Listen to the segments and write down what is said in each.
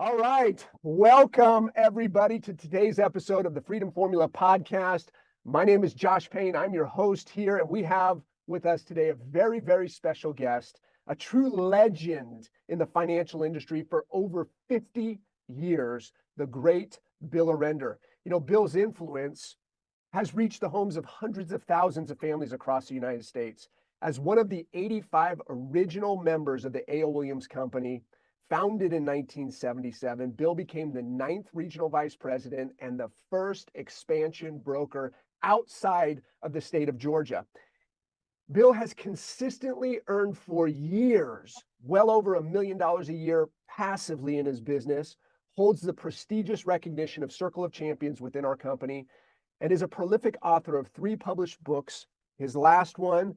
All right. Welcome, everybody, to today's episode of the Freedom Formula podcast. My name is Josh Payne. I'm your host here, and we have with us today a very, very special guest, a true legend in the financial industry for over 50 years, the great Bill Orender. You know, Bill's influence has reached the homes of hundreds of thousands of families across the United States. As one of the 85 original members of the A.L. Williams Company, founded in 1977, Bill became the 9th regional vice president and the first expansion broker outside of the state of Georgia. Bill has consistently earned for years well over $1 million a year passively in his business, holds the prestigious recognition of Circle of Champions within our company, and is a prolific author of 3 published books. His last one,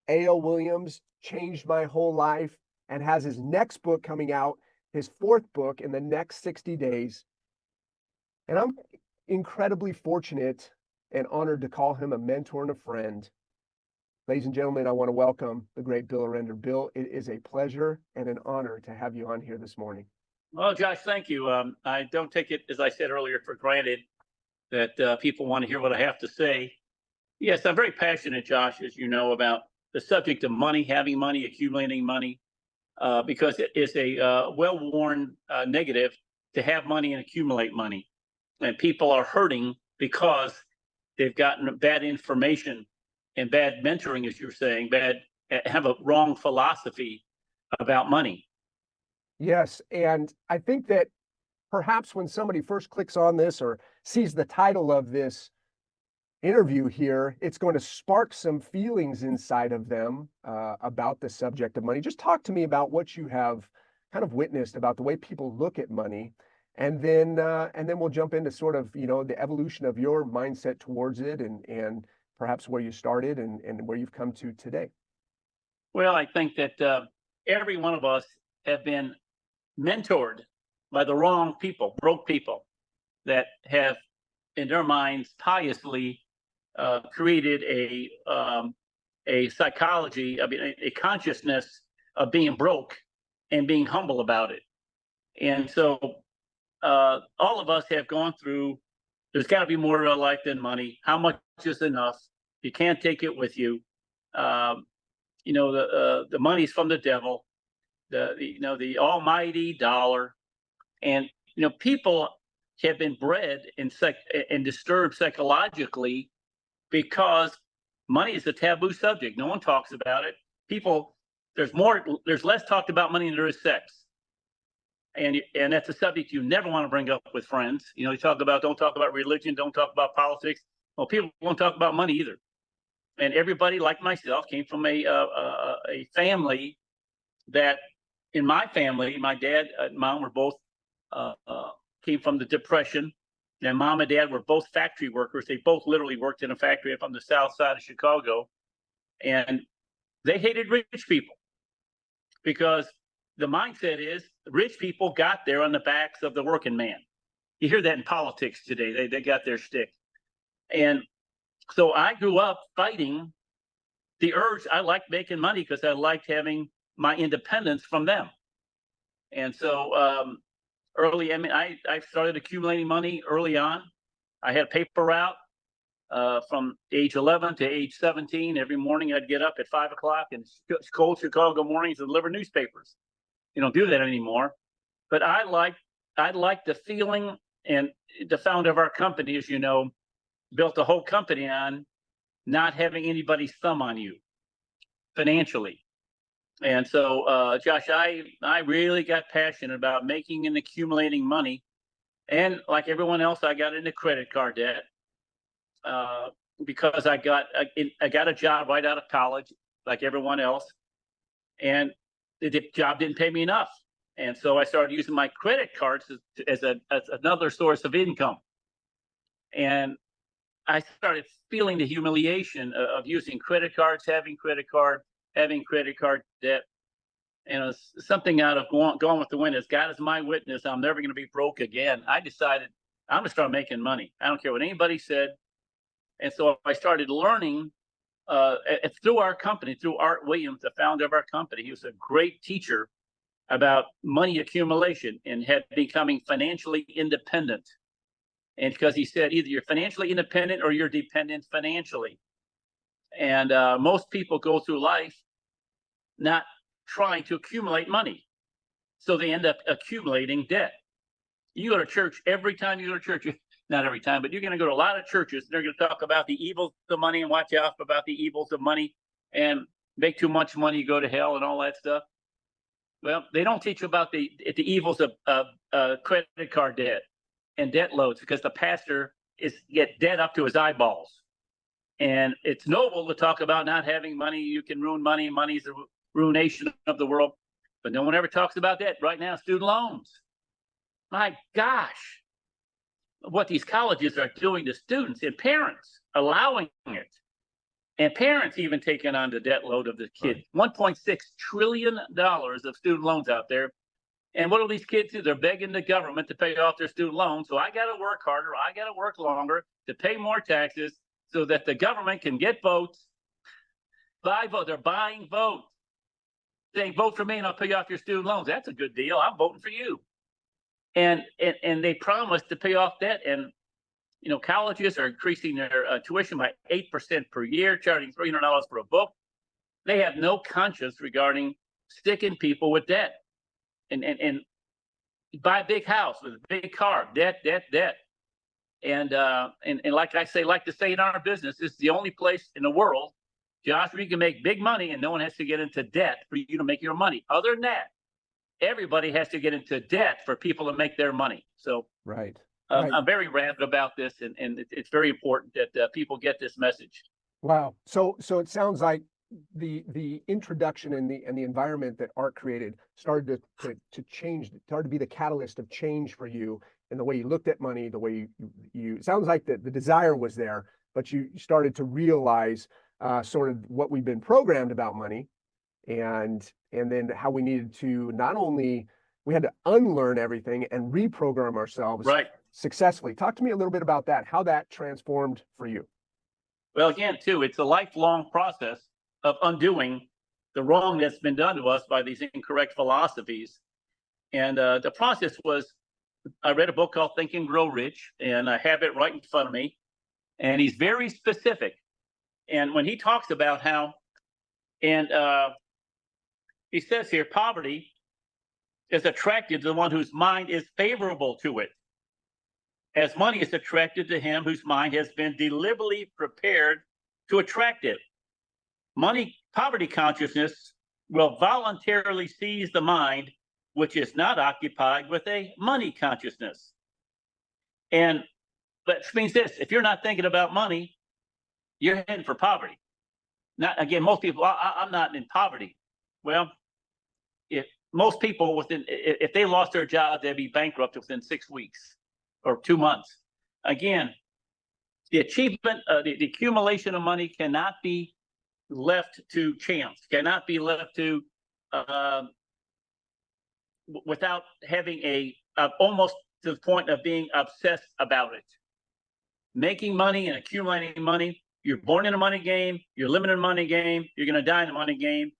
A.L. Williams, Changed My Whole Life, and has his next book coming out, his 4th book, in the next 60 days. And I'm incredibly fortunate and honored to call him a mentor and a friend. Ladies and gentlemen, I want to welcome the great Bill Orender. Bill, it is a pleasure and an honor to have you on here this morning. Well, Josh, thank you. I don't take it, as I said earlier, for granted that people want to hear what I have to say. Yes, I'm very passionate, Josh, as you know, about the subject of money, having money, accumulating money. Because it is a well-worn negative to have money and accumulate money. And people are hurting because they've gotten bad information and bad mentoring, as you're saying, have a wrong philosophy about money. Yes, and I think that perhaps when somebody first clicks on this or sees the title of this interview here, it's going to spark some feelings inside of them about the subject of money. Just talk to me about what you have kind of witnessed about the way people look at money, and then we'll jump into sort of, you know, the evolution of your mindset towards it, and perhaps where you started and where you've come to today. Well, I think that every one of us have been mentored by the wrong people, broke people that have, in their minds, piously created a psychology, a consciousness of being broke and being humble about it. And so all of us have gone through, there's got to be more to life than money. How much is enough? You can't take it with you. The money's from the devil, the almighty dollar. And, people have been bred and disturbed psychologically because money is a taboo subject. No one talks about it. There's less talked about money than there is sex. And that's a subject you never want to bring up with friends. You don't talk about religion, don't talk about politics. Well, people won't talk about money either. And everybody, like myself, came from a family that, in my family, my dad and mom were both came from the Depression. And mom and dad were both factory workers. They both literally worked in a factory up on the south side of Chicago. And they hated rich people because the mindset is rich people got there on the backs of the working man. You hear that in politics today. They got their shtick. And so I grew up fighting the urge. I liked making money because I liked having my independence from them. And so I started accumulating money early on. I had a paper route from age 11 to age 17. Every morning I'd get up at 5 o'clock in cold Chicago mornings and deliver newspapers. You don't do that anymore. But I liked the feeling, and the founder of our company, as you know, built the whole company on not having anybody's thumb on you financially. And so, Josh, I really got passionate about making and accumulating money. And like everyone else, I got into credit card debt because I got a job right out of college, like everyone else. And the job didn't pay me enough. And so I started using my credit cards as another source of income. And I started feeling the humiliation of using credit cards, having credit card debt. And it was something out of Gone with the Wind. As God is my witness, I'm never going to be broke again. I decided I'm going to start making money. I don't care what anybody said. And so I started learning through our company, through Art Williams, the founder of our company. He was a great teacher. about money accumulation and becoming financially independent. And because he said either you're financially independent or you're dependent financially. And most people go through life not trying to accumulate money. So they end up accumulating debt. You go to church every time you go to church, not every time, but you're going to go to a lot of churches. They're going to talk about the evils of money and watch out about the evils of money and make too much money, you go to hell and all that stuff. Well, they don't teach you about the evils of credit card debt and debt loads because the pastor get debt up to his eyeballs. And it's noble to talk about not having money. You can ruin money. Money is the ruination of the world. But no one ever talks about that. Right now, student loans. My gosh, what these colleges are doing to students and parents, allowing it. And parents even taking on the debt load of the kids. Right. $1.6 trillion of student loans out there. And what do these kids do? They're begging the government to pay off their student loans. So I got to work harder. I got to work longer to pay more taxes so that the government can get votes. Buy votes. They're buying votes. Saying, vote for me and I'll pay off your student loans. That's a good deal. I'm voting for you. And they promise to pay off debt. And, you know, colleges are increasing their tuition by 8% per year, charging $300 for a book. They have no conscience regarding sticking people with debt. And buy a big house with a big car, debt. And like I say, like to say in our business, it's the only place in the world, Josh, where you can make big money and no one has to get into debt for you to make your money. Other than that, everybody has to get into debt for people to make their money. So right. I'm very rabid about this, and it's very important that people get this message. Wow. So it sounds like the introduction and the environment that Art created started to change, started to be the catalyst of change for you in the way you looked at money, the way you it sounds like the desire was there, but you started to realize sort of what we've been programmed about money, and then how we needed to not only we had to unlearn everything and reprogram ourselves successfully. Talk to me a little bit about that, how that transformed for you. Well, again, too, it's a lifelong process of undoing the wrong that's been done to us by these incorrect philosophies. And the process was, I read a book called Think and Grow Rich, and I have it right in front of me. And he's very specific. And when he talks about how, and he says here, poverty is attracted to the one whose mind is favorable to it, as money is attracted to him whose mind has been deliberately prepared to attract it. Poverty consciousness will voluntarily seize the mind which is not occupied with a money consciousness. And that means this: if you're not thinking about money, you're heading for poverty. Not again, most people, I'm not in poverty. Well, if most people if they lost their job, they'd be bankrupt within 6 weeks or 2 months. Again, the achievement, the accumulation of money cannot be left to chance, cannot be left to without having almost to the point of being obsessed about it. Making money and accumulating money. You're born in a money game. You're living in a money game. You're going to die in a money game.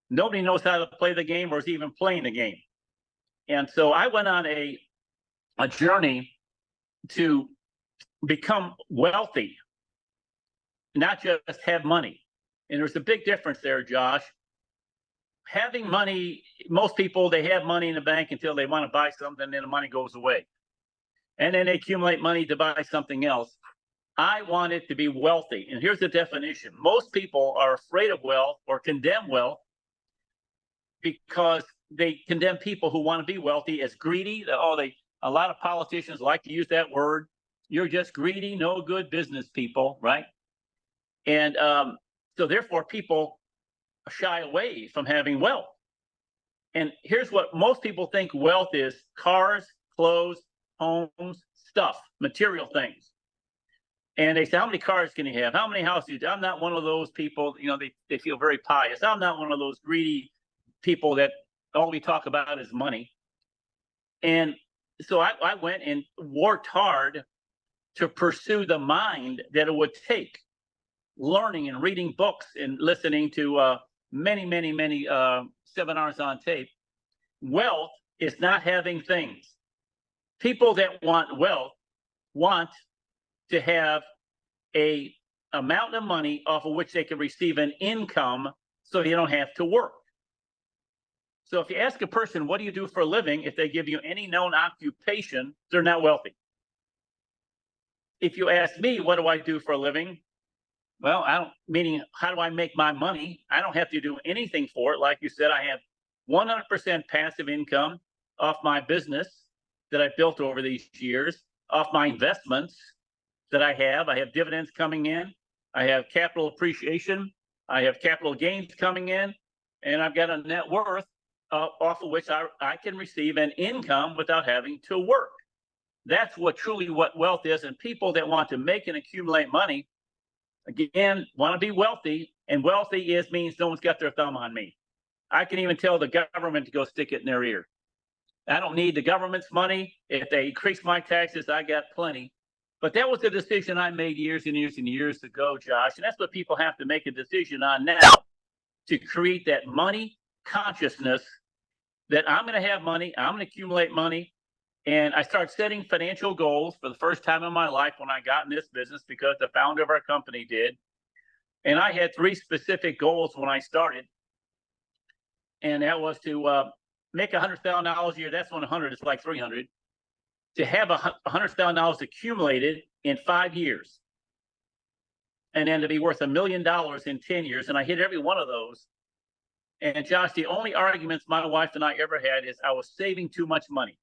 Nobody knows how to play the game or is even playing the game. And so I went on a journey to become wealthy, not just have money. And there's a big difference there, Josh. Having money, most people, they have money in the bank until they want to buy something, then the money goes away. And then they accumulate money to buy something else. I wanted to be wealthy. And here's the definition. Most people are afraid of wealth or condemn wealth because they condemn people who want to be wealthy as greedy. A lot of politicians like to use that word. You're just greedy, no good business people, right? And so therefore people shy away from having wealth. And here's what most people think wealth is: cars, clothes, homes, stuff, material things. And they say, how many cars can you have? How many houses? I'm not one of those people, they feel very pious. I'm not one of those greedy people that all we talk about is money. And so I went and worked hard to pursue the mind that it would take, learning and reading books and listening to many seminars on tape. wealth is not having things. People that want wealth want to have a amount of money off of which they can receive an income so you don't have to work. So if you ask a person, what do you do for a living? If they give you any known occupation, they're not wealthy. If you ask me, what do I do for a living? Well, meaning how do I make my money? I don't have to do anything for it. Like you said, I have 100% passive income off my business that I've built over these years, off my investments that I have. I have dividends coming in. I have capital appreciation. I have capital gains coming in. And I've got a net worth off of which I can receive an income without having to work. That's what wealth is. And people that want to make and accumulate money, again, want to be wealthy. And wealthy means no one's got their thumb on me. I can even tell the government to go stick it in their ear. I don't need the government's money. If they increase my taxes, I got plenty. But that was a decision I made years and years and years ago, Josh. And that's what people have to make a decision on now, to create that money consciousness that I'm going to have money, I'm going to accumulate money. And I started setting financial goals for the first time in my life when I got in this business, because the founder of our company did. And I had 3 specific goals when I started. And that was to make $100,000 a year. That's 100. It's like 300. To have $100,000 accumulated in 5 years, and then to be worth $1 million in 10 years. And I hit every one of those. And Josh, the only arguments my wife and I ever had is I was saving too much money.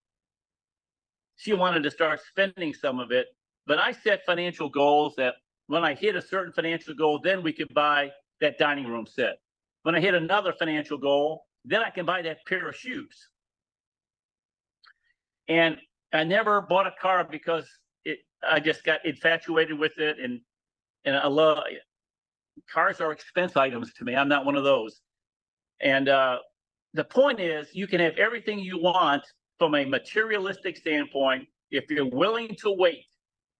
She wanted to start spending some of it, but I set financial goals that when I hit a certain financial goal, then we could buy that dining room set. When I hit another financial goal, then I can buy that pair of shoes. And I never bought a car because I just got infatuated with it. And I love cars are expense items to me. I'm not one of those. And the point is, you can have everything you want from a materialistic standpoint if you're willing to wait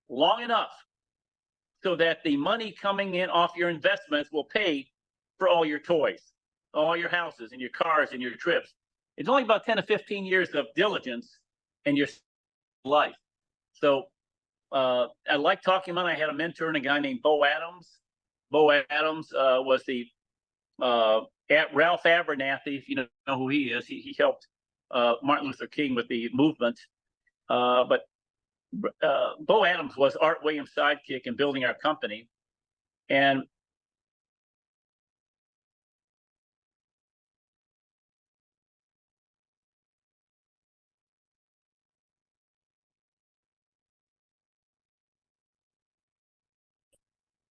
long enough so that the money coming in off your investments will pay for all your toys, all your houses and your cars and your trips. It's only about 10 to 15 years of diligence in your life. So I like talking about. I had a mentor and a guy named Bo Adams. Bo Adams was the Ralph Abernathy, if you know who he is. He helped Martin Luther King with the movement. But Bo Adams was Art Williams' sidekick in building our company. And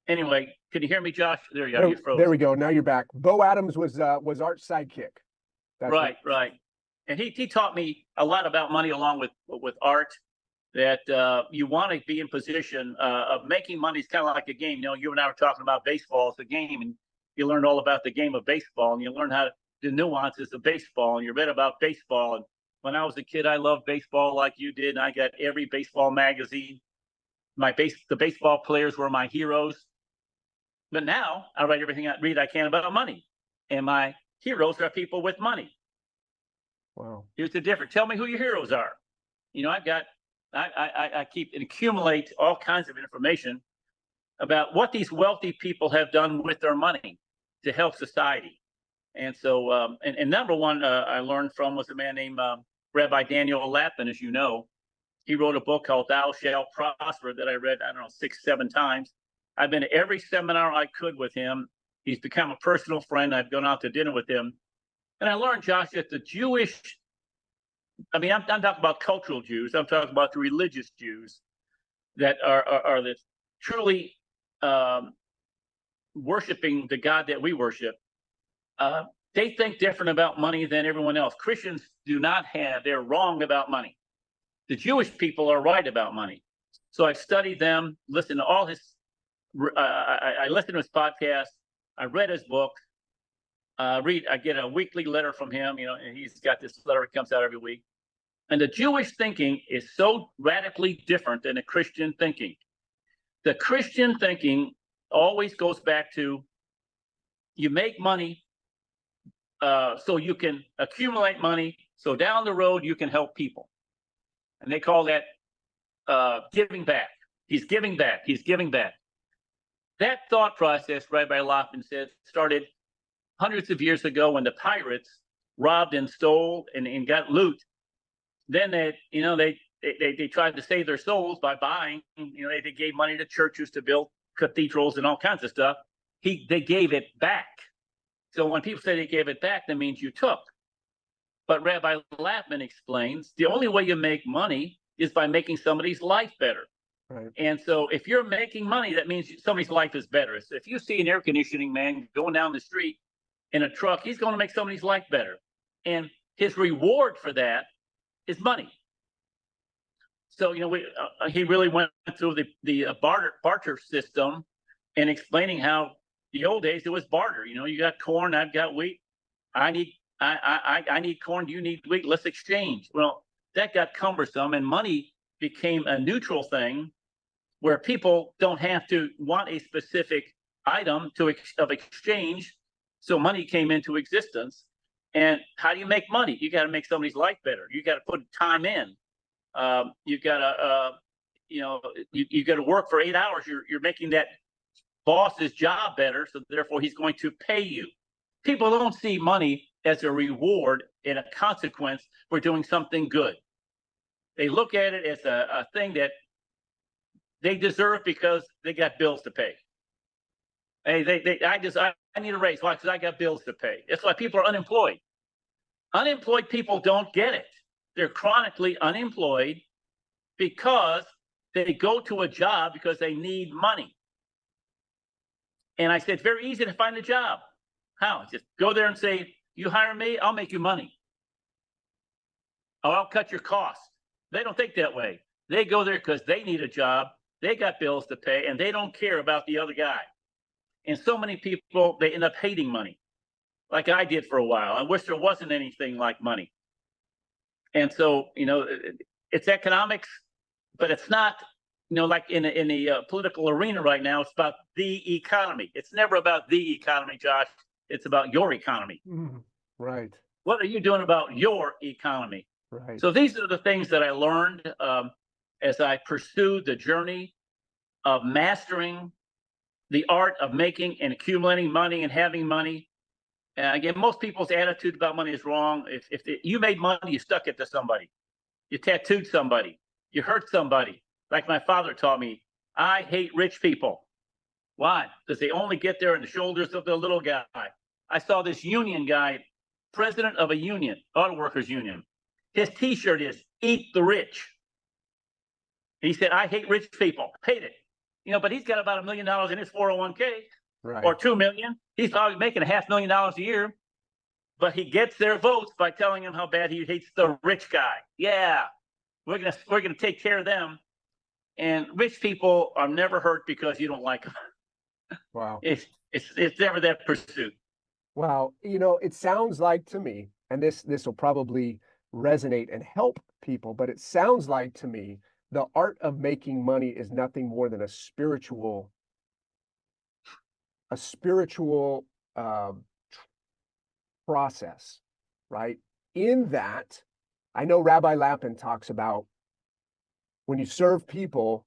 anyway, can you hear me, Josh? There you are. You froze. There we go. Now you're back. Bo Adams was Art's sidekick. That's right. And he taught me a lot about money, along with Art, that you want to be in position of making money. It's kind of like a game. You know, you and I were talking about baseball. It's a game, and you learn all about the game of baseball, and you learn the nuances of baseball, and you read about baseball. And when I was a kid, I loved baseball like you did, and I got every baseball magazine. The baseball players were my heroes. But now I write everything I can about money, and my heroes are people with money. Wow. Here's the difference. Tell me who your heroes are. You know, I keep and accumulate all kinds of information about what these wealthy people have done with their money to help society. And so, and number one, I learned from was a man named Rabbi Daniel Lapin, as you know. He wrote a book called Thou Shalt Prosper that I read, 6, 7 times. I've been to every seminar I could with him. He's become a personal friend. I've gone out to dinner with him. And I learned, Josh, that the Jewish, I'm talking about cultural Jews. I'm talking about the religious Jews that are the truly worshiping the God that we worship. They think different about money than everyone else. Christians they're wrong about money. The Jewish people are right about money. So I've studied them, listened to all his, I listened to his podcast. I read his book. I get a weekly letter from him, and he's got this letter that comes out every week. And the Jewish thinking is so radically different than the Christian thinking. The Christian thinking always goes back to, you make money so you can accumulate money So down the road, you can help people. And they call that giving back. He's giving back. He's giving back. That thought process, Rabbi Loppin said, started hundreds of years ago when the pirates robbed and stole and got loot. Then they tried to save their souls by buying. They gave money to churches to build cathedrals and all kinds of stuff. They gave it back. So when people say they gave it back, that means you took. But Rabbi Lappin explains the only way you make money is by making somebody's life better. Right. And so if you're making money, that means somebody's life is better. So if you see an air conditioning man going down the street in a truck, he's going to make somebody's life better. And his reward for that is money. So, he really went through the barter system and explaining how the old days it was barter. You got corn, I've got wheat. I need corn, you need wheat, let's exchange. Well, that got cumbersome, and money became a neutral thing where people don't have to want a specific item of exchange. So money came into existence. And how do you make money? You got to make somebody's life better. You got to put time in. You got to, you got to work for 8 hours. You're making that boss's job better. So therefore, he's going to pay you. People don't see money as a reward and a consequence for doing something good. They look at it as a thing that they deserve because they got bills to pay. Hey, I need a raise. Why? Because I got bills to pay. That's why people are unemployed. Unemployed people don't get it. They're chronically unemployed because they go to a job because they need money. And I said, it's very easy to find a job. How? Just go there and say, you hire me, I'll make you money. Or I'll cut your costs. They don't think that way. They go there because they need a job. They got bills to pay, and they don't care about the other guy. And so many people, they end up hating money, like I did for a while. I wish there wasn't anything like money. And so, it's economics, but it's not, like in the political arena right now, it's about the economy. It's never about the economy, Josh. It's about your economy. Right. What are you doing about your economy? Right. So these are the things that I learned as I pursued the journey of mastering the art of making and accumulating money and having money. Again, most people's attitude about money is wrong. If you made money, you stuck it to somebody. You tattooed somebody. You hurt somebody. Like my father taught me, I hate rich people. Why? Because they only get there on the shoulders of the little guy. I saw this union guy, president of a union, auto workers union. His T-shirt is "Eat the Rich." He said, I hate rich people. Hate it. But he's got about $1 million in his 401k, Right. or $2 million. He's probably making $500,000 a year, but he gets their votes by telling them how bad he hates the rich guy. Yeah, we're gonna take care of them. And rich people are never hurt because you don't like them. Wow. It's never that pursuit. Wow. It sounds like to me, and this will probably resonate and help people, but it sounds like to me the art of making money is nothing more than a spiritual process, right? In that, I know Rabbi Lappin talks about when you serve people,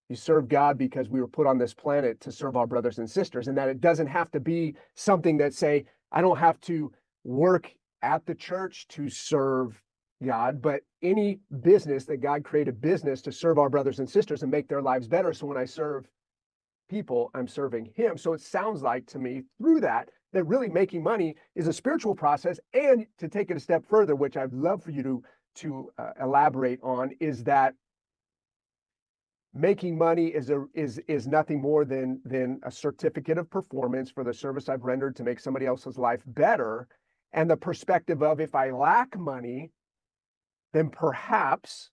you serve God because we were put on this planet to serve our brothers and sisters, and that it doesn't have to be something that say, I don't have to work at the church to serve God, but any business that God created business to serve our brothers and sisters and make their lives better. So when I serve people, I'm serving him. So it sounds like to me through that really making money is a spiritual process. And to take it a step further, which I'd love for you to elaborate on, is that making money is nothing more than a certificate of performance for the service I've rendered to make somebody else's life better. And the perspective of, if I lack money, then perhaps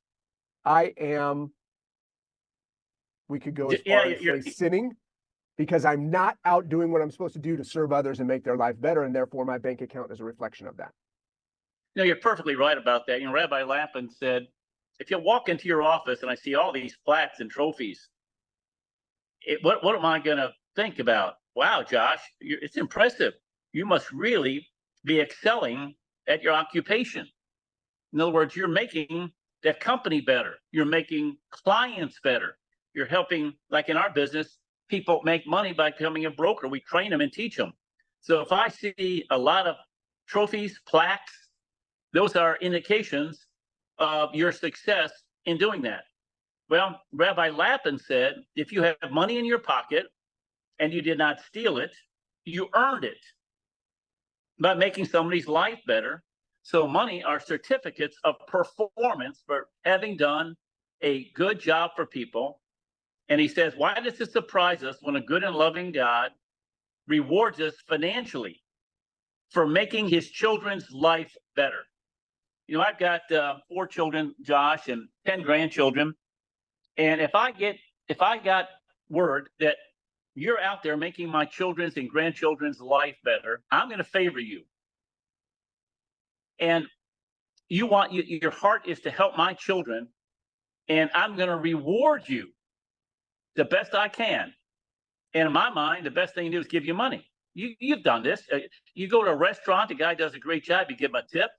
we could go as far as say sinning, because I'm not out doing what I'm supposed to do to serve others and make their life better, and therefore my bank account is a reflection of that. You're perfectly right about that. Rabbi Lappin said, if you walk into your office and I see all these plaques and trophies, what am I going to think about? Wow, Josh, it's impressive. You must really be excelling at your occupation. In other words, you're making that company better. You're making clients better. You're helping, like in our business, people make money by becoming a broker. We train them and teach them. So if I see a lot of trophies, plaques, those are indications of your success in doing that. Well, Rabbi Lappin said, if you have money in your pocket and you did not steal it, you earned it by making somebody's life better. So money are certificates of performance for having done a good job for people. And he says, why does it surprise us when a good and loving God rewards us financially for making his children's life better? You know, I've got 4 children, Josh, and 10 grandchildren. And if I got word that you're out there making my children's and grandchildren's life better, I'm going to favor you. And your heart is to help my children, and I'm going to reward you the best I can. And in my mind, the best thing to do is give you money. You've done this. You go to a restaurant, the guy does a great job, you give him a tip.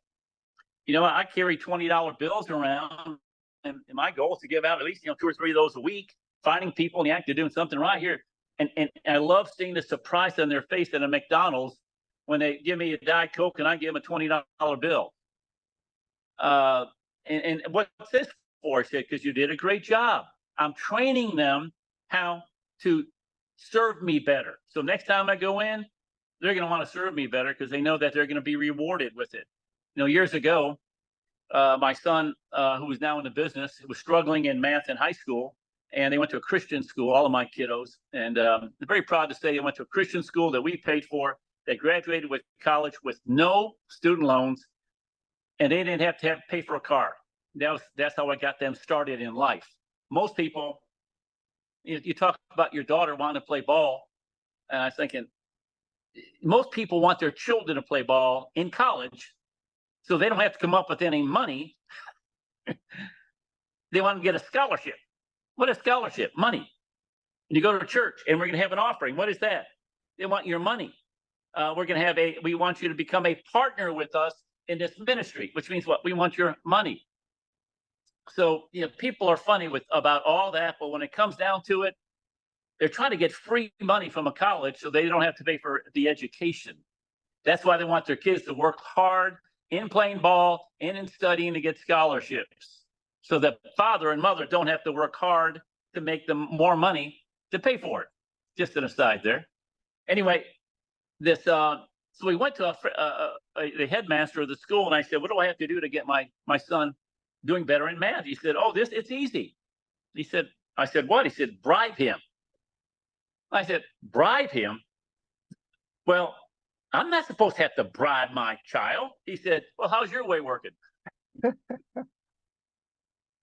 You know, I carry $20 bills around, and my goal is to give out at least 2 or 3 of those a week, finding people in the act of doing something right here. And I love seeing the surprise on their face at a McDonald's when they give me a Diet Coke and I give them a $20 bill. And what's this for? I said, because you did a great job. I'm training them how to serve me better. So next time I go in, they're going to want to serve me better because they know that they're going to be rewarded with it. Years ago, my son, who was now in the business, was struggling in math in high school, and they went to a Christian school, all of my kiddos. And I'm very proud to say they went to a Christian school that we paid for. They graduated with college with no student loans, and they didn't have to pay for a car. That's how I got them started in life. Most people, you talk about your daughter wanting to play ball, and I was thinking, most people want their children to play ball in college, so they don't have to come up with any money. They want to get a scholarship. What is scholarship? Money. And you go to church, and we're going to have an offering. What is that? They want your money. We want you to become a partner with us in this ministry, which means what? We want your money. So, people are funny about all that, but when it comes down to it, they're trying to get free money from a college so they don't have to pay for the education. That's why they want their kids to work hard in playing ball and in studying to get scholarships, so that father and mother don't have to work hard to make them more money to pay for it. Just an aside there. Anyway, so we went to the headmaster of the school, and I said, what do I have to do to get my son doing better in math? He said, it's easy. I said, what? He said, bribe him. I said, bribe him? Well, I'm not supposed to have to bribe my child. He said, well, how's your way working?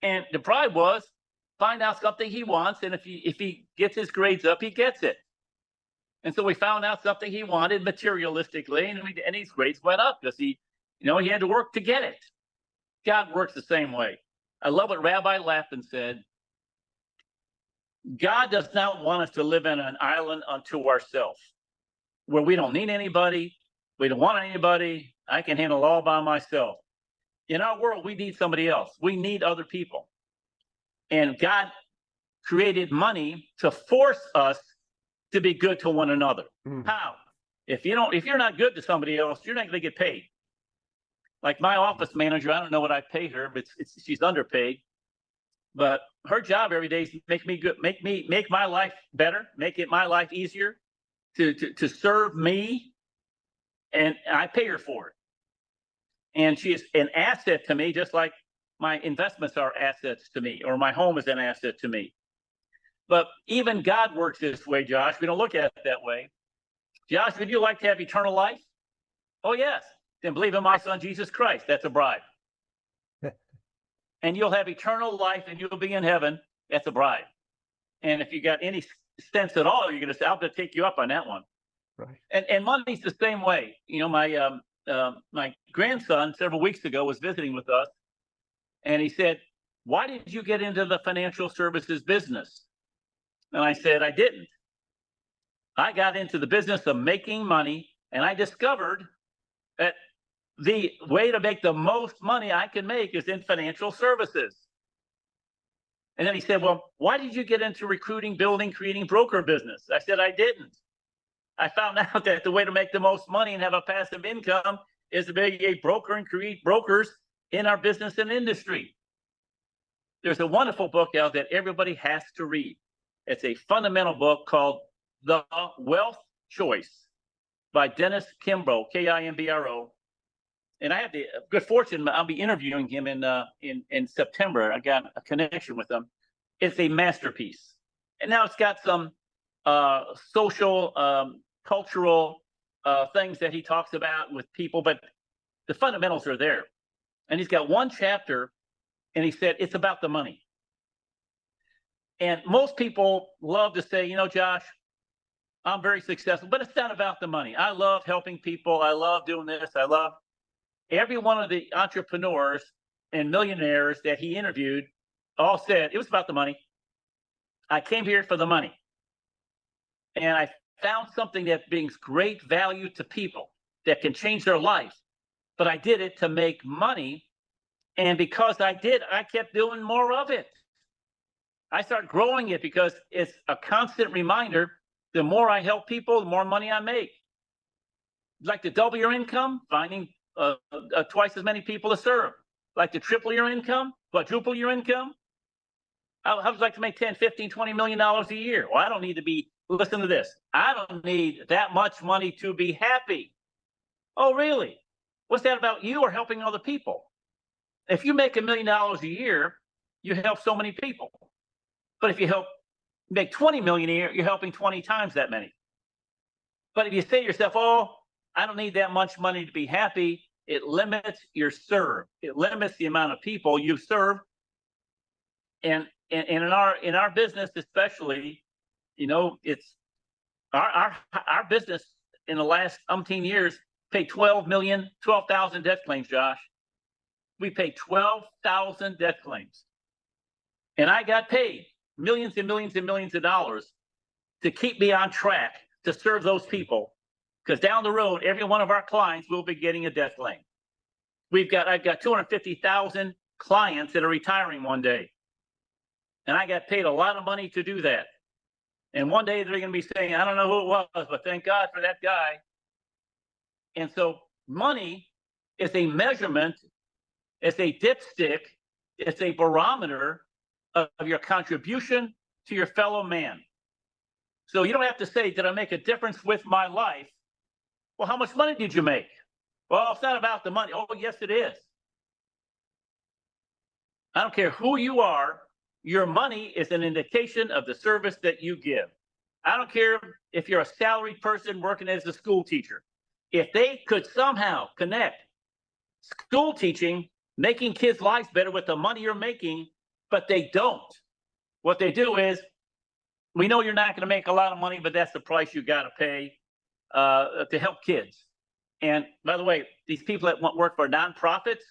And the bribe was find out something he wants, and if he gets his grades up, he gets it. And so we found out something he wanted materialistically, and his grades went up because he had to work to get it. God works the same way. I love what Rabbi Lappin said. God does not want us to live in an island unto ourselves, where we don't need anybody, we don't want anybody, I can handle it all by myself. In our world, we need somebody else. We need other people. And God created money to force us to be good to one another. How? If you're not good to somebody else, you're not going to get paid. Like my office manager, I don't know what I pay her, but she's underpaid. But her job every day is to make me good, make my life better, make it my life easier, to serve me, and I pay her for it. And she is an asset to me, just like my investments are assets to me, or my home is an asset to me. But even God works this way, Josh. We don't look at it that way. Josh, would you like to have eternal life? Oh, yes. Then believe in my son, Jesus Christ. That's a bribe. And you'll have eternal life and you'll be in heaven. That's a bribe. And if you got any sense at all, you're going to say, I'll have to take you up on that one. Right. And money's the same way. My grandson several weeks ago was visiting with us, and he said, why did you get into the financial services business? And I said, I didn't. I got into the business of making money, and I discovered that the way to make the most money I can make is in financial services. And then he said, well, why did you get into recruiting, building, creating broker business? I said, I didn't. I found out that the way to make the most money and have a passive income is to be a broker and create brokers in our business and industry. There's a wonderful book out that everybody has to read. It's a fundamental book called The Wealth Choice by Dennis Kimbro, Kimbro. And I have the good fortune, I'll be interviewing him in September. I got a connection with him. It's a masterpiece. And now it's got some social, cultural things that he talks about with people, but the fundamentals are there. And he's got one chapter, and he said, it's about the money. And most people love to say, Josh, I'm very successful, but it's not about the money. I love helping people. I love doing this. I love every one of the entrepreneurs and millionaires that he interviewed all said it was about the money. I came here for the money. And I found something that brings great value to people that can change their life. But I did it to make money. And because I did, I kept doing more of it. I started growing it because it's a constant reminder. The more I help people, the more money I make. Like to double your income, finding twice as many people to serve. Like to triple your income, quadruple your income. I would like to make 10, 15, $20 million a year. Well, I don't need to be, listen to this. I don't need that much money to be happy. Oh, really? What's that about you or helping other people? If you make $1 million a year, you help so many people. But if you make 20 million a year, you're helping 20 times that many. But if you say to yourself, oh, I don't need that much money to be happy, it limits your serve. It limits the amount of people you serve. And in our business, especially, it's our business in the last umpteen years paid 12,000 death claims, Josh. We paid 12,000 death claims. And I got paid millions and millions and millions of dollars to keep me on track to serve those people. Because down the road, every one of our clients will be getting a death claim. I've got 250,000 clients that are retiring one day. And I got paid a lot of money to do that. And one day they're going to be saying, I don't know who it was, but thank God for that guy. And so money is a measurement, it's a dipstick, it's a barometer of your contribution to your fellow man. So you don't have to say, did I make a difference with my life? Well, how much money did you make? Well, it's not about the money. Oh, yes, it is. I don't care who you are. Your money is an indication of the service that you give. I don't care if you're a salaried person working as a school teacher. If they could somehow connect school teaching, making kids' lives better with the money you're making, but they don't. What they do is, we know you're not going to make a lot of money, but that's the price you got to pay to help kids. And by the way, these people that work for nonprofits,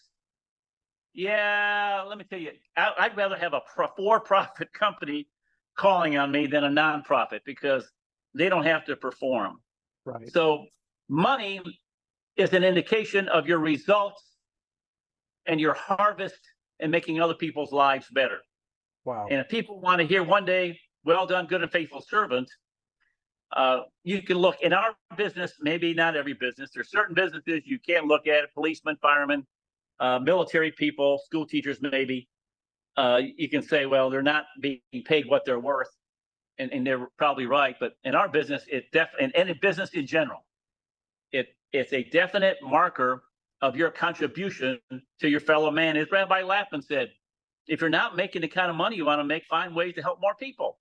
yeah, let me tell you, I'd rather have a for-profit company calling on me than a nonprofit because they don't have to perform. Right. So money is an indication of your results and your harvest and making other people's lives better. Wow. And if people want to hear one day, well done, good and faithful servant, you can look in our business, maybe not every business. There's certain businesses you can't look at, policemen, firemen, military people, school teachers, maybe. You can say, well, they're not being paid what they're worth. And they're probably right. But in our business, and in business in general, it's a definite marker of your contribution to your fellow man. As Rabbi Lappin said, if you're not making the kind of money you want to make, find ways to help more people.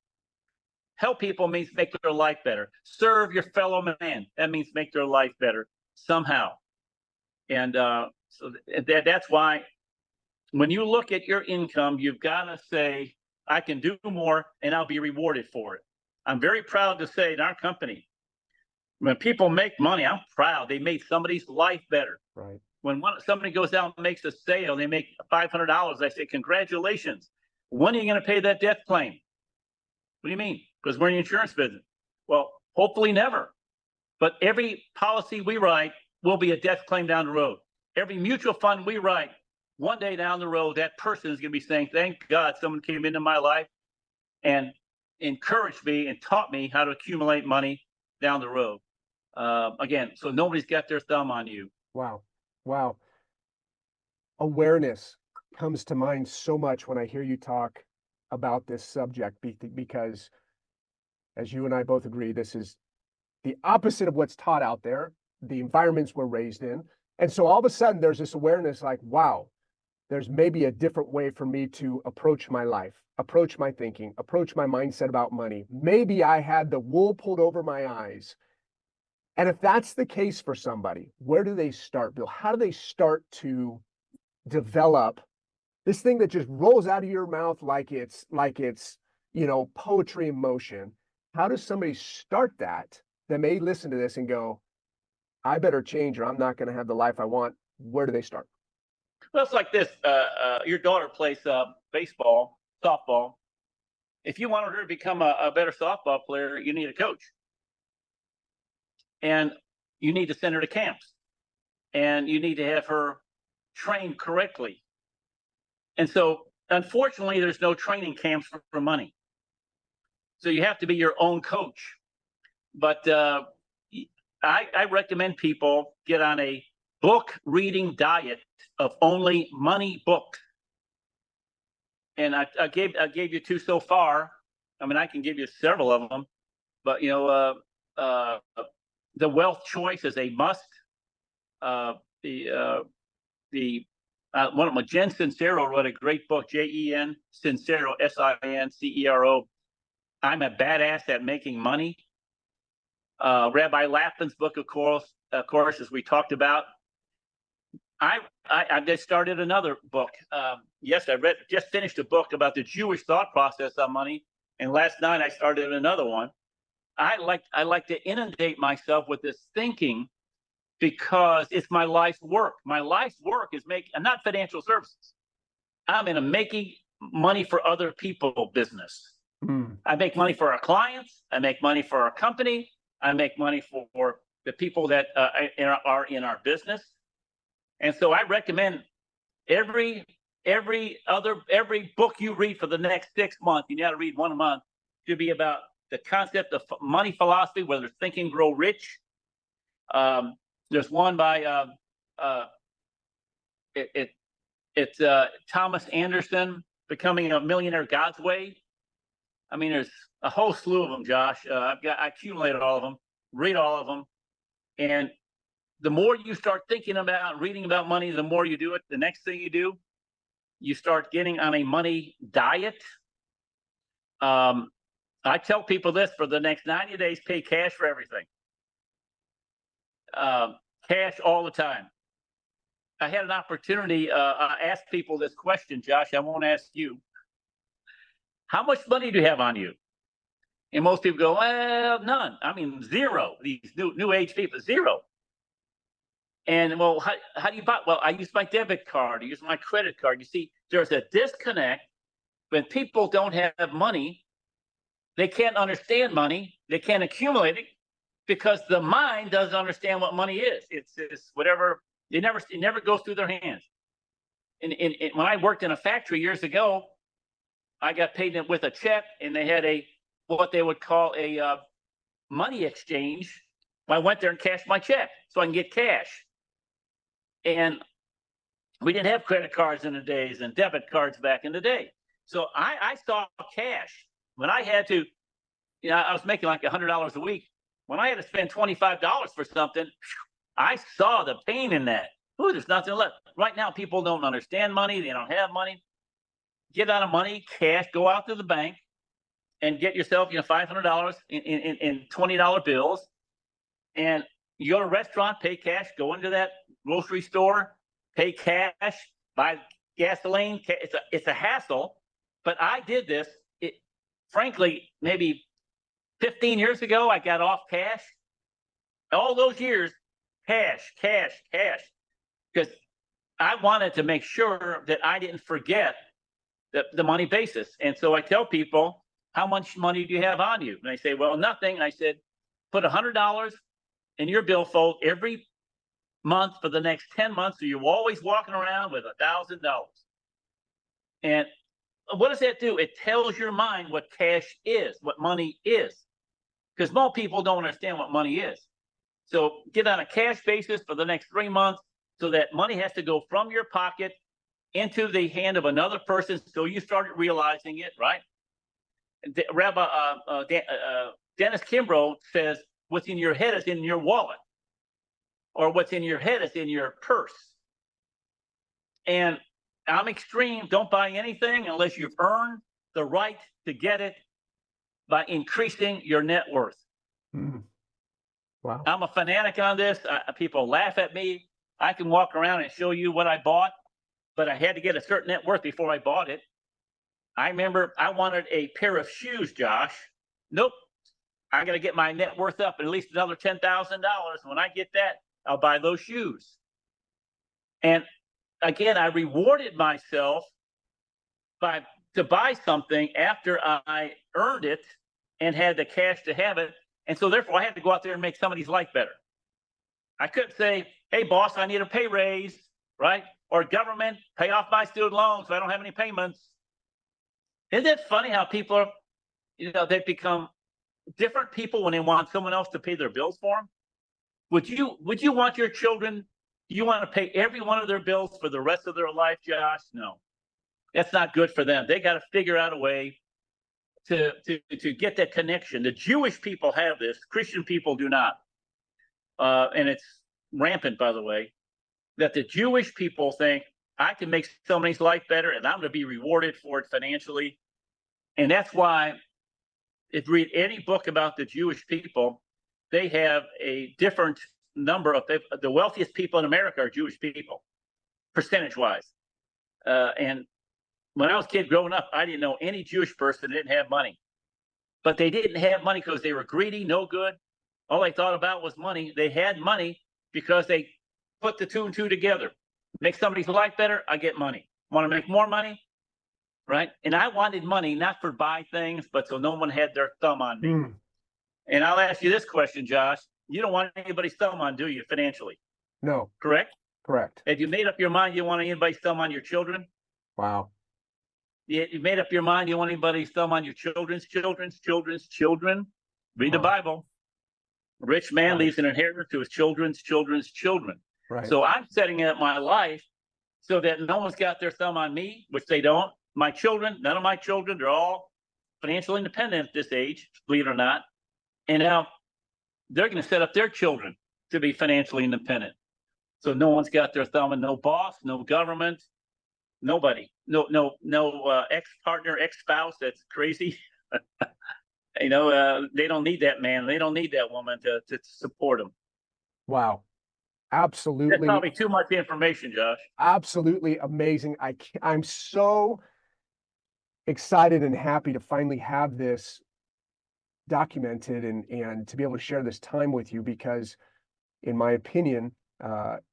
Help people means make their life better. Serve your fellow man. That means make their life better somehow. And so that's why when you look at your income, you've got to say, I can do more and I'll be rewarded for it. I'm very proud to say in our company, when people make money, I'm proud they made somebody's life better. Right. When somebody goes out and makes a sale, they make $500. I say, congratulations. When are you going to pay that death claim? What do you mean? Because we're in the insurance business. Well, hopefully never. But every policy we write will be a death claim down the road. Every mutual fund we write, one day down the road, that person is going to be saying, thank God someone came into my life and encouraged me and taught me how to accumulate money down the road. Again, so nobody's got their thumb on you. Wow. Wow. Awareness comes to mind so much when I hear you talk about this subject, because as you and I both agree, this is the opposite of what's taught out there, the environments we're raised in. And so all of a sudden there's this awareness like, wow, there's maybe a different way for me to approach my life, approach my thinking, approach my mindset about money. Maybe I had the wool pulled over my eyes. And if that's the case for somebody, where do they start, Bill? How do they start to develop this thing that just rolls out of your mouth like it's poetry in motion? How does somebody start that may listen to this and go, I better change or I'm not going to have the life I want? Where do they start? Well, it's like this. Your daughter plays baseball, softball. If you want her to become a better softball player, you need a coach. And you need to send her to camps. And you need to have her trained correctly. And so, unfortunately, there's no training camps for money. So you have to be your own coach. But I recommend people get on a book reading diet of only money books. And I gave you two so far. I mean, I can give you several of them, but The Wealth Choice is a must. One of them, Jen Sincero wrote a great book, Jen Sincero, Sincero. I'm a Badass at Making Money. Rabbi Lapin's book, of course, as we talked about. I just started another book. Yes, just finished a book about the Jewish thought process on money, and last night I started another one. I like to inundate myself with this thinking because it's my life's work. My life's work is not financial services. I'm in a making money for other people business. I make money for our clients. I make money for our company. I make money for the people that are in our business. And so I recommend every book you read for the next 6 months, you got to read one a month, should be about the concept of money philosophy, whether it's Think and Grow Rich. There's one by it's Thomas Anderson, Becoming a Millionaire God's Way. I mean, there's a whole slew of them, Josh. I accumulated all of them, read all of them, and the more you start thinking about reading about money, the more you do it. The next thing you do, you start getting on a money diet. I tell people this: for the next 90 days, pay cash for everything. Cash all the time. I had an opportunity. I asked people this question, Josh. I won't ask you. How much money do you have on you? And most people go, well, none. I mean, zero. These new age people, zero. And well, how do you buy? Well, I use my debit card. I use my credit card. You see, there's a disconnect when people don't have money. They can't understand money. They can't accumulate it because the mind doesn't understand what money is. It's whatever. It never goes through their hands. And when I worked in a factory years ago, I got paid with a check, and they had what they would call a money exchange. I went there and cashed my check so I can get cash. And we didn't have credit cards in the days and debit cards back in the day. So I saw cash. When I had to, I was making like $100 a week. When I had to spend $25 for something, I saw the pain in that. Ooh, there's nothing left. Right now, people don't understand money. They don't have money. Get out of money, cash, go out to the bank and get yourself, $500 in $20 bills. And you go to a restaurant, pay cash, go into that grocery store, pay cash, buy gasoline. It's a hassle, but I did this. Frankly, maybe 15 years ago, I got off cash. All those years, cash, because I wanted to make sure that I didn't forget the money basis. And so I tell people, how much money do you have on you? And they say, well, nothing. And I said, put $100 in your billfold every month for the next 10 months, so you're always walking around with $1,000. And what does that do? It tells your mind what cash is, what money is, because most people don't understand what money is. So get on a cash basis for the next 3 months, so that money has to go from your pocket into the hand of another person. So you started realizing it, right? Rabbi Dennis Kimbrough says, what's in your head is in your wallet, or what's in your head is in your purse. And I'm extreme. Don't buy anything unless you've earned the right to get it by increasing your net worth. Mm. Wow. I'm a fanatic on this. People laugh at me. I can walk around and show you what I bought, but I had to get a certain net worth before I bought it. I remember I wanted a pair of shoes, Josh. Nope. I got to get my net worth up at least another $10,000. When I get that, I'll buy those shoes. And again, I rewarded myself to buy something after I earned it and had the cash to have it. And so therefore I had to go out there and make somebody's life better. I couldn't say, hey boss, I need a pay raise, right? Or government, pay off my student loans so I don't have any payments. Isn't it funny how people are, they've become different people when they want someone else to pay their bills for them? Would you want your children, you want to pay every one of their bills for the rest of their life, Josh? No, that's not good for them. They got to figure out a way to get that connection. The Jewish people have this, Christian people do not. And it's rampant, by the way, that the Jewish people think, I can make somebody's life better and I'm going to be rewarded for it financially. And that's why, if you read any book about the Jewish people, they have a different number of the wealthiest people in America are Jewish people, percentage-wise. And when I was a kid growing up, I didn't know any Jewish person that didn't have money. But they didn't have money because they were greedy, no good. All they thought about was money. They had money because they put the two and two together. Make somebody's life better, I get money. Want to make more money? Right? And I wanted money not for buy things, but so no one had their thumb on me. Mm. And I'll ask you this question, Josh. You don't want anybody's thumb on, do you, financially? No. Correct? Correct. Have you made up your mind you want anybody's thumb on your children? Wow. You made up your mind you want anybody's thumb on your children's children? Read the Bible. A rich man leaves an inheritance to his children's children. Right. So I'm setting up my life so that no one's got their thumb on me, which they don't. My children, none of my children, they're all financially independent at this age, believe it or not. And now they're going to set up their children to be financially independent. So no one's got their thumb, and no boss, no government, nobody, no ex-partner, ex-spouse that's crazy. They don't need that man. They don't need that woman to support them. Wow. Absolutely. That's probably too much information, Josh. Absolutely amazing. I'm so excited and happy to finally have this documented and to be able to share this time with you, because in my opinion,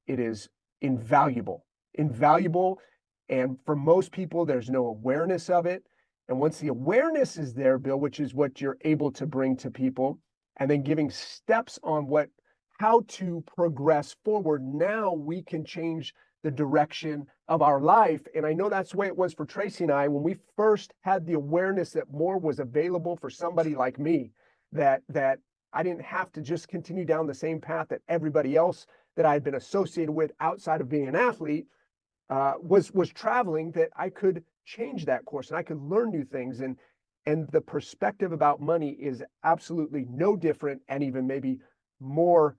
it is invaluable. And for most people, there's no awareness of it. And once the awareness is there, Bill, which is what you're able to bring to people, and then giving steps on how to progress forward, now we can change the direction of our life. And I know that's the way it was for Tracy and I when we first had the awareness that more was available for somebody like me, that I didn't have to just continue down the same path that everybody else that I had been associated with outside of being an athlete was traveling, that I could change that course and I could learn new things. And the perspective about money is absolutely no different, and even maybe more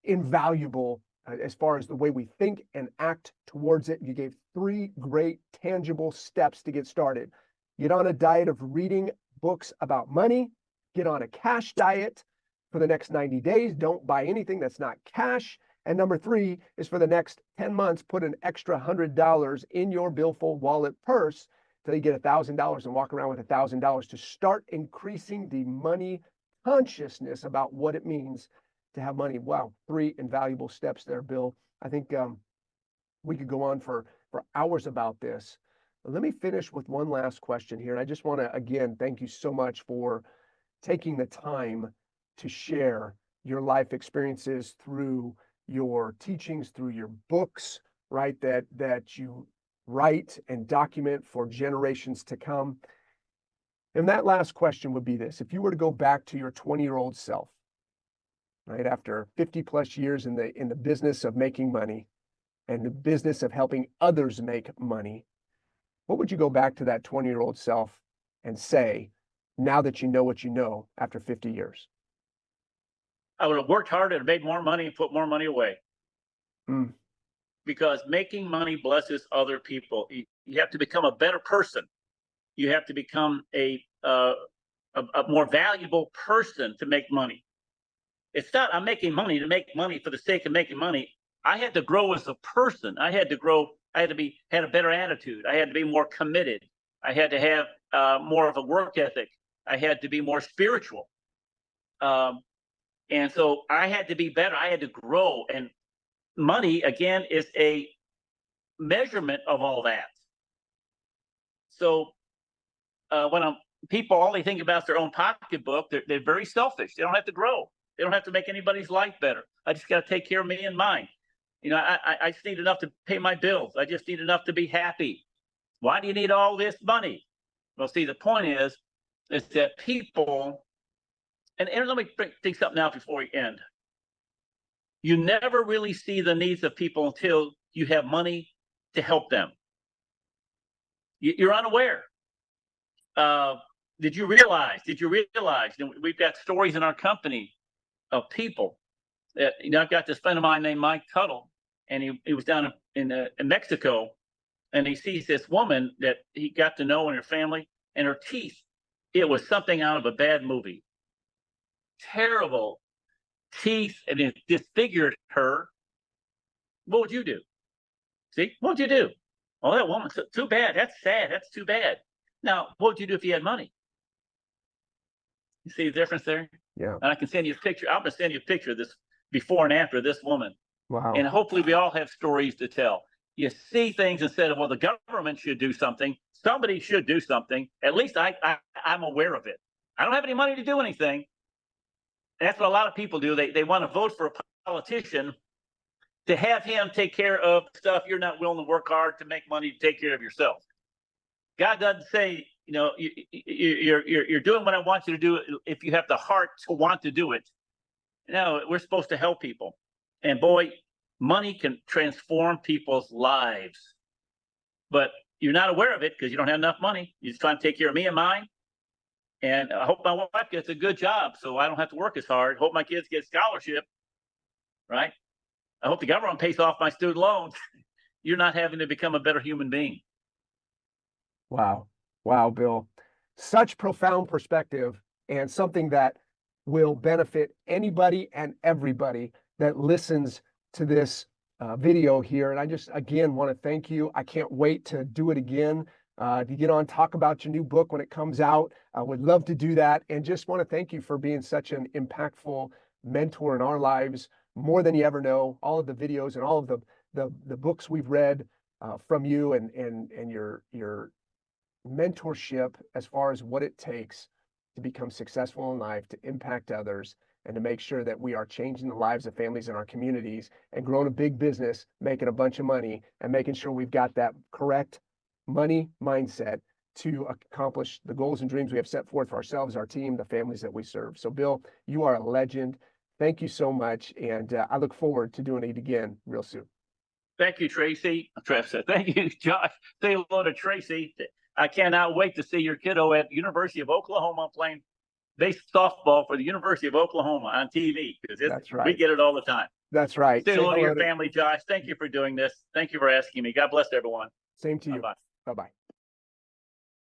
invaluable as far as the way we think and act towards it. You gave 3 great tangible steps to get started. Get on a diet of reading books about money. Get on a cash diet for the next 90 days. Don't buy anything that's not cash. And number 3 is, for the next 10 months, put an extra $100 in your billfold wallet purse till you get $1,000 and walk around with $1,000 to start increasing the money consciousness about what it means to have money. Wow, 3 invaluable steps there, Bill. I think we could go on for hours about this. But let me finish with one last question here. And I just want to, again, thank you so much for taking the time to share your life experiences through your teachings, through your books, right, that you write and document for generations to come. And that last question would be this: if you were to go back to your 20-year-old self, right, after 50 plus years in the business of making money and the business of helping others make money, what would you go back to that 20-year-old self and say, now that you know what you know after 50 years? I would have worked harder and made more money and put more money away. Mm. Because making money blesses other people. You have to become a better person. You have to become a more valuable person to make money. It's not I'm making money to make money for the sake of making money. I had to grow as a person. I had to grow. I had to had a better attitude. I had to be more committed. I had to have more of a work ethic. I had to be more spiritual. And so I had to be better. I had to grow. And money, again, is a measurement of all that. So when people only think about their own pocketbook, they're very selfish. They don't have to grow. They don't have to make anybody's life better. I just got to take care of me and mine. You know, I just need enough to pay my bills. I just need enough to be happy. Why do you need all this money? Well, see, the point is that people, and let me think something out before we end. You never really see the needs of people until you have money to help them. You're unaware. Did you realize? We've got stories in our company of people that, you know, I've got this friend of mine named Mike Tuttle, and he was down in Mexico, and he sees this woman that he got to know in her family, and her teeth, it was something out of a bad movie. Terrible teeth, and it disfigured her. What would you do? See, what would you do? Oh, that woman, too bad. That's sad. That's too bad. Now, what would you do if you had money? You see the difference there? Yeah. And I can send you a picture. I'm going to send you a picture of this before and after this woman. Wow. And hopefully we all have stories to tell. You see things instead of, well, the government should do something. Somebody should do something. At least I'm aware of it. I don't have any money to do anything. That's what a lot of people do. They want to vote for a politician to have him take care of stuff you're not willing to work hard to make money to take care of yourself. God doesn't say, you know, you're doing what I want you to do if you have the heart to want to do it. No, we're supposed to help people. And boy, money can transform people's lives. But you're not aware of it because you don't have enough money. You're just trying to take care of me and mine. And I hope my wife gets a good job so I don't have to work as hard. Hope my kids get a scholarship, right? I hope the government pays off my student loans. You're not having to become a better human being. Wow. Wow, Bill. Such profound perspective, and something that will benefit anybody and everybody that listens to this video here. And I just, again, want to thank you. I can't wait to do it again, to get on, talk about your new book when it comes out. I would love to do that. And just want to thank you for being such an impactful mentor in our lives, more than you ever know. All of the videos and all of the books we've read from you, and your mentorship as far as what it takes to become successful in life, to impact others, and to make sure that we are changing the lives of families in our communities and growing a big business, making a bunch of money, and making sure we've got that correct money mindset to accomplish the goals and dreams we have set forth for ourselves, our team, the families that we serve. So, Bill, you are a legend. Thank you so much, and I look forward to doing it again real soon. Thank you, Tracy. Thank you, Josh. Say hello to Tracy. I cannot wait to see your kiddo at University of Oklahoma playing base softball for the University of Oklahoma on TV. That's right. We get it all the time. That's right. Say hello to your family, Josh. Thank you for doing this. Thank you for asking me. God bless everyone. Same to you. Bye-bye. Bye-bye.